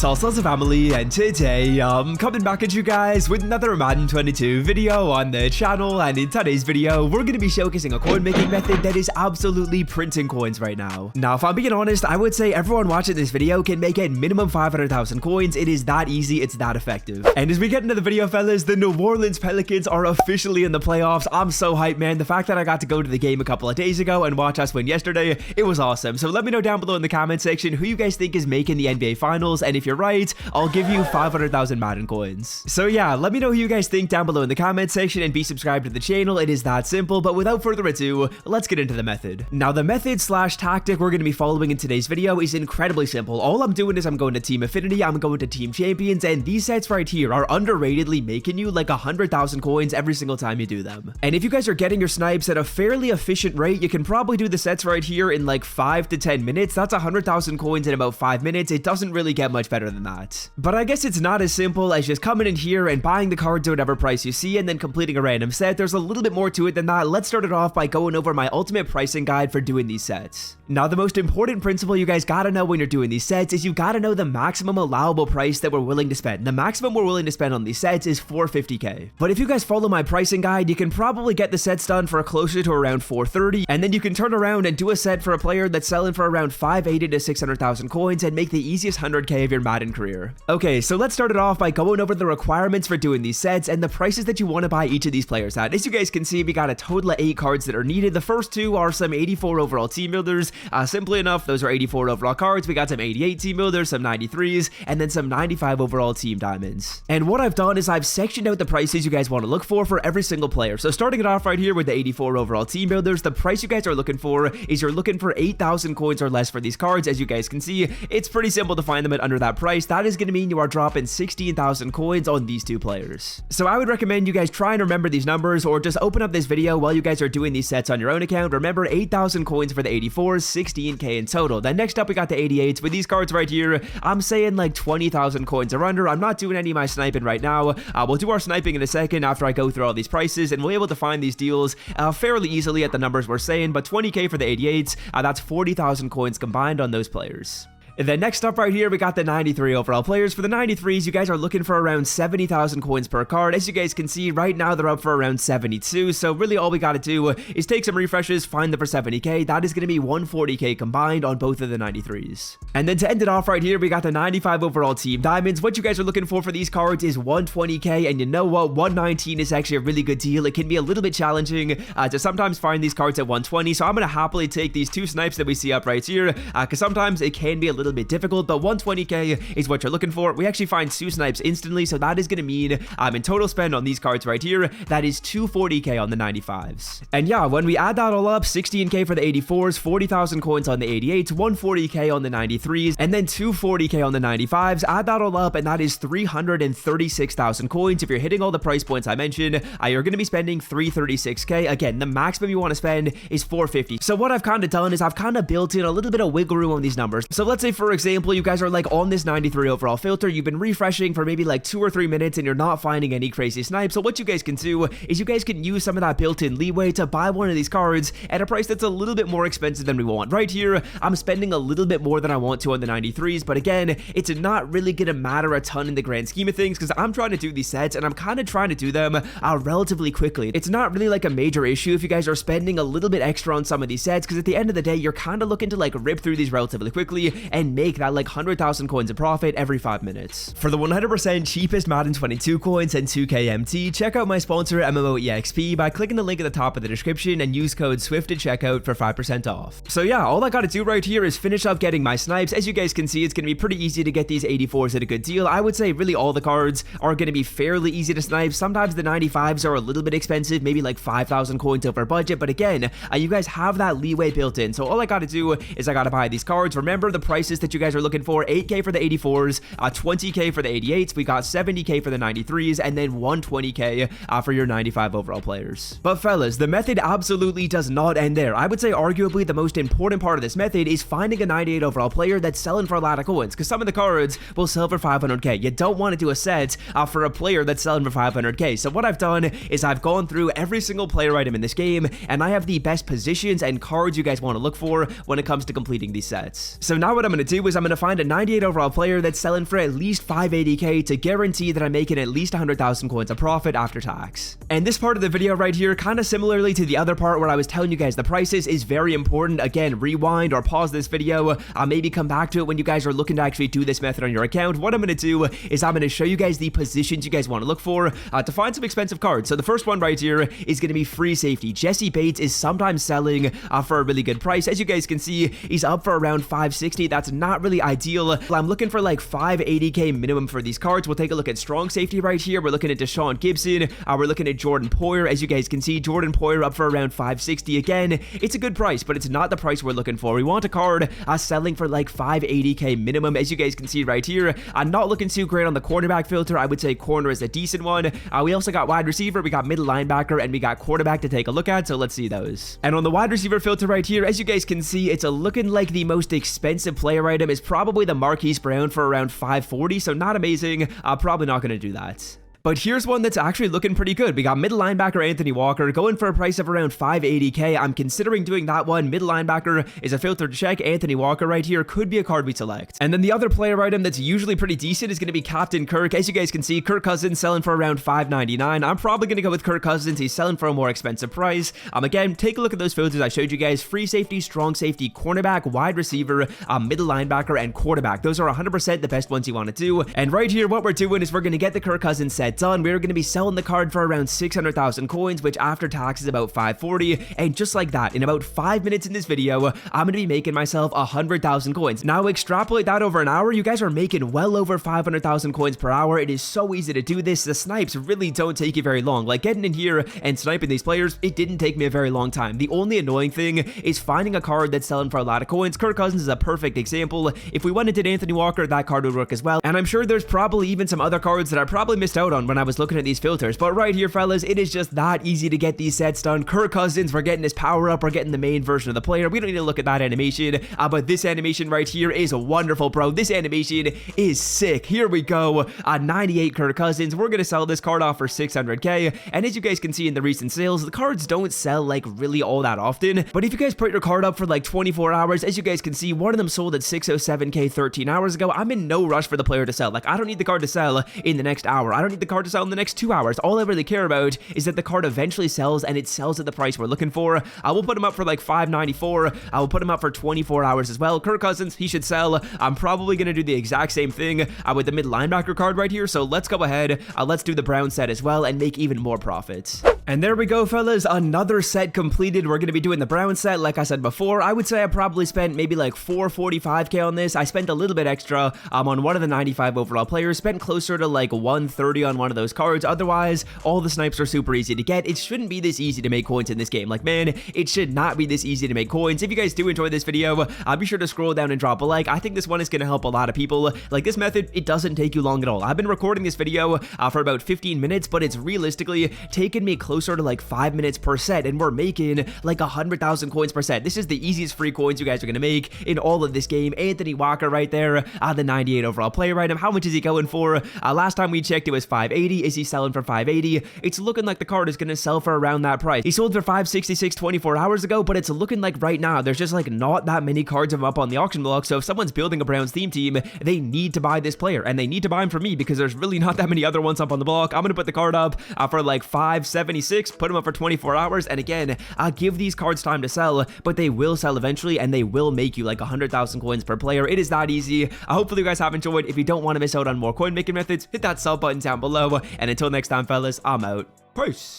Salsa family, and today I'm coming back at you guys with another Madden 22 video on the channel. And in today's video we're going to be showcasing a coin making method that is absolutely printing coins right now. Now if I'm being honest, I would say everyone watching this video can make it minimum 500,000 coins. It is that easy, it's that effective. And as we get into the video, fellas, the New Orleans Pelicans are officially in the playoffs. I'm so hyped, man. The fact that I got to go to the game a couple of days ago and watch us win yesterday, it was awesome. So let me know down below in the comment section who you guys think is making the NBA Finals, and if you're right, I'll give you 500,000 Madden coins. So yeah, let me know who you guys think down below in the comment section, and be subscribed to the channel. It is that simple. But without further ado, let's get into the method. Now the method slash tactic we're going to be following in today's video is incredibly simple. All I'm doing is I'm going to Team Affinity, I'm going to Team Champions, and these sets right here are underratedly making you like 100,000 coins every single time you do them. And if you guys are getting your snipes at a fairly efficient rate, you can probably do the sets right here in like 5 to 10 minutes. That's 100,000 coins in about 5 minutes. It doesn't really get much better than that. But I guess it's not as simple as just coming in here and buying the cards at whatever price you see and then completing a random set. There's a little bit more to it than that. Let's start it off by going over my ultimate pricing guide for doing these sets. Now the most important principle you guys gotta know when you're doing these sets is you gotta know the maximum allowable price that we're willing to spend. The maximum we're willing to spend on these sets is 450k. But if you guys follow my pricing guide, you can probably get the sets done for closer to around 430, and then you can turn around and do a set for a player that's selling for around 580 to 600,000 coins and make the easiest 100k of your Madden career. Okay, so let's start it off by going over the requirements for doing these sets and the prices that you want to buy each of these players at. As you guys can see, we got a total of 8 cards that are needed. The first 2 are some 84 overall team builders. Simply enough, those are 84 overall cards. We got some 88 team builders, some 93s, and then some 95 overall team diamonds. And what I've done is I've sectioned out the prices you guys want to look for every single player. So starting it off right here with the 84 overall team builders, the price you guys are looking for is you're looking for 8,000 coins or less for these cards. As you guys can see, it's pretty simple to find them at under that price. That is going to mean you are dropping 16,000 coins on these 2 players. So I would recommend you guys try and remember these numbers, or just open up this video while you guys are doing these sets on your own account. Remember, 8,000 coins for the 84s, 16k in total. Then next up we got the 88s. With these cards right here, I'm saying like 20,000 coins or under. I'm not doing any of my sniping right now. We'll do our sniping in a second after I go through all these prices, and we'll be able to find these deals fairly easily at the numbers we're saying. But 20k for the 88s, that's 40,000 coins combined on those players. And then next up right here, we got the 93 overall players. For the 93s, you guys are looking for around 70,000 coins per card. As you guys can see, right now they're up for around 72. So really all we got to do is take some refreshes, find them for 70k. That is going to be 140k combined on both of the 93s. And then to end it off right here, we got the 95 overall team diamonds. What you guys are looking for these cards is 120k. And you know what? 119 is actually a really good deal. It can be a little bit challenging to sometimes find these cards at 120. So I'm going to happily take these 2 snipes that we see up right here, because sometimes it can be a little bit difficult, but 120k is what you're looking for. We actually find 2 snipes instantly, so that is going to mean in total spend on these cards right here, that is 240k on the 95s. And yeah, when we add that all up, 16k for the 84s, 40,000 coins on the 88s, 140k on the 93s, and then 240k on the 95s. Add that all up and that is 336,000 coins. If you're hitting all the price points I mentioned, you're going to be spending 336k. Again, the maximum you want to spend is 450. So what I've kind of done is I've kind of built in a little bit of wiggle room on these numbers. So let's say, for example, you guys are like on this 93 overall filter, you've been refreshing for maybe like 2 or 3 minutes and you're not finding any crazy snipes. So what you guys can do is you guys can use some of that built-in leeway to buy one of these cards at a price that's a little bit more expensive than we want. Right here, I'm spending a little bit more than I want to on the 93s, but again, it's not really gonna matter a ton in the grand scheme of things, because I'm trying to do these sets and I'm kind of trying to do them relatively quickly. It's not really like a major issue if you guys are spending a little bit extra on some of these sets, because at the end of the day, you're kind of looking to like rip through these relatively quickly and make that like 100,000 coins of profit every 5 minutes. For the 100% cheapest Madden 22 coins and 2k MT, check out my sponsor MMOEXP by clicking the link at the top of the description and use code SWIFT at checkout for 5% off. So yeah, all I gotta do right here is finish up getting my snipes. As you guys can see, it's gonna be pretty easy to get these 84s at a good deal. I would say really all the cards are gonna be fairly easy to snipe. Sometimes the 95s are a little bit expensive, maybe like 5,000 coins over budget, but again, you guys have that leeway built in. So all I gotta do is I gotta buy these cards. Remember the prices that you guys are looking for: 8k for the 84s, 20k for the 88s, we got 70k for the 93s, and then 120k for your 95 overall players. But fellas, the method absolutely does not end there. I would say arguably the most important part of this method is finding a 98 overall player that's selling for a lot of coins, because some of the cards will sell for 500k. You don't want to do a set for a player that's selling for 500k. So what I've done is I've gone through every single player item in this game, and I have the best positions and cards you guys want to look for when it comes to completing these sets. So now what I'm going to going to do is I'm going to find a 98 overall player that's selling for at least 580k to guarantee that I'm making at least 100,000 coins of profit after tax. And this part of the video right here, kind of similarly to the other part where I was telling you guys the prices, is very important. Again, rewind or pause this video, maybe come back to it when you guys are looking to actually do this method on your account. What I'm going to do is I'm going to show you guys the positions you guys want to look for to find some expensive cards. So the first one right here is going to be free safety. Jesse Bates is sometimes selling for a really good price. As you guys can see, he's up for around 560. That's not really ideal. I'm looking for like 580k minimum for these cards. We'll take a look at strong safety right here. We're looking at Deshaun Gibson. We're looking at Jordan Poyer. As you guys can see, Jordan Poyer up for around 560. Again, it's a good price, but it's not the price we're looking for. We want a card selling for like 580k minimum. As you guys can see right here, I'm not looking too great on the cornerback filter. I would say corner is a decent one. We also got wide receiver, we got middle linebacker, and we got quarterback to take a look at, so let's see those. And on the wide receiver filter right here, as you guys can see, it's looking like the most expensive player item is probably the Marquise Brown for around 540, so not amazing. Probably not going to do that. But here's one that's actually looking pretty good. We got middle linebacker Anthony Walker going for a price of around 580k. I'm considering doing that one. Middle linebacker is a filtered check. Anthony Walker right here could be a card we select. And then the other player item that's usually pretty decent is going to be Captain Kirk. As you guys can see, Kirk Cousins selling for around 599. I'm probably going to go with Kirk Cousins. He's selling for a more expensive price. Again, take a look at those filters I showed you guys. Free safety, strong safety, cornerback, wide receiver, middle linebacker, and quarterback. Those are 100% the best ones you want to do. And right here, what we're doing is we're going to get the Kirk Cousins set done. We're going to be selling the card for around 600,000 coins, which after tax is about 540. And just like that, in about 5 minutes in this video, I'm going to be making myself 100,000 coins. Now extrapolate that over an hour, you guys are making well over 500,000 coins per hour. It is so easy to do this. The snipes really don't take you very long. Like getting in here and sniping these players, it didn't take me a very long time. The only annoying thing is finding a card that's selling for a lot of coins. Kirk Cousins is a perfect example. If we went and did Anthony Walker, that card would work as well. And I'm sure there's probably even some other cards that I probably missed out on when I was looking at these filters, but right here, fellas, it is just that easy to get these sets done. Kirk Cousins, we're getting his power up, we're getting the main version of the player. We don't need to look at that animation, but this animation right here is wonderful, bro. This animation is sick. Here we go, 98 Kirk Cousins. We're gonna sell this card off for 600k, and as you guys can see in the recent sales, the cards don't sell like really all that often, but if you guys put your card up for like 24 hours, as you guys can see, one of them sold at 607k 13 hours ago. I'm in no rush for the player to sell. Like, I don't need the card to sell in the next hour. I don't need the card to sell in the next 2 hours. All I really care about is that the card eventually sells, and it sells at the price we're looking for. I will put him up for like 594. I will put him up for 24 hours as well. Kirk Cousins, he should sell. I'm probably going to do the exact same thing with the mid linebacker card right here, so let's go ahead. Let's do the Brown set as well and make even more profits. And there we go, fellas. Another set completed. We're going to be doing the Brown set. Like I said before, I would say I probably spent maybe like 445k on this. I spent a little bit extra on one of the 95 overall players. Spent closer to like 130 on one of those cards. Otherwise, all the snipes are super easy to get. It shouldn't be this easy to make coins in this game. Like, man, it should not be this easy to make coins. If you guys do enjoy this video, be sure to scroll down and drop a like. I think this one is going to help a lot of people. Like, this method, it doesn't take you long at all. I've been recording this video for about 15 minutes, but it's realistically taken me closer to like 5 minutes per set, and we're making like 100,000 coins per set. This is the easiest free coins you guys are going to make in all of this game. Anthony Walker right there, the 98 overall player item. How much is he going for? Last time we checked, it was 580. Is he selling for 580? It's looking like the card is going to sell for around that price. He sold for 566 24 hours ago, but it's looking like right now there's just like not that many cards of him up on the auction block. So if someone's building a Browns theme team, they need to buy this player, and they need to buy him from me because there's really not that many other ones up on the block. I'm going to put the card up for like 576, put him up for 24 hours, and again, give these cards time to sell, but they will sell eventually, and they will make you like 100,000 coins per player. It is that easy. Hopefully you guys have enjoyed. If you don't want to miss out on more coin making methods, hit that sub button down below, and until next time, fellas, I'm out. Peace.